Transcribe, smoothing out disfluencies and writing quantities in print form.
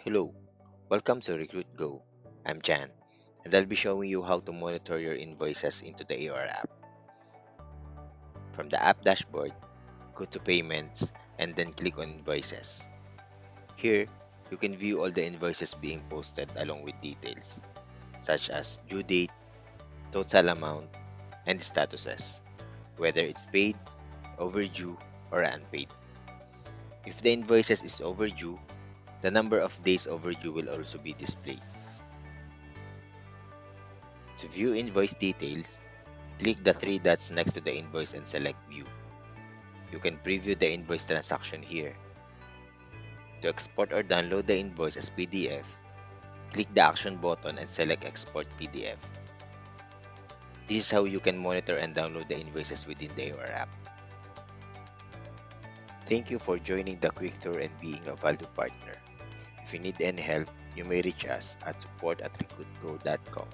Hello, welcome to Recruit Go. I'm Jan, and I'll be showing you how to monitor your invoices into the AR app. From the app dashboard, go to Payments and then click on Invoices. Here, you can view all the invoices being posted along with details, such as due date, total amount, and statuses, whether it's paid, overdue, or unpaid. If the invoices is overdue, the number of days overdue will also be displayed. To view invoice details, click the three dots next to the invoice and select View. You can preview the invoice transaction here. To export or download the invoice as PDF, click the Action button and select Export PDF. This is how you can monitor and download the invoices within the AOR app. Thank you for joining the quick tour and being a valued partner. If you need any help, you may reach us at support@recruitgo.com.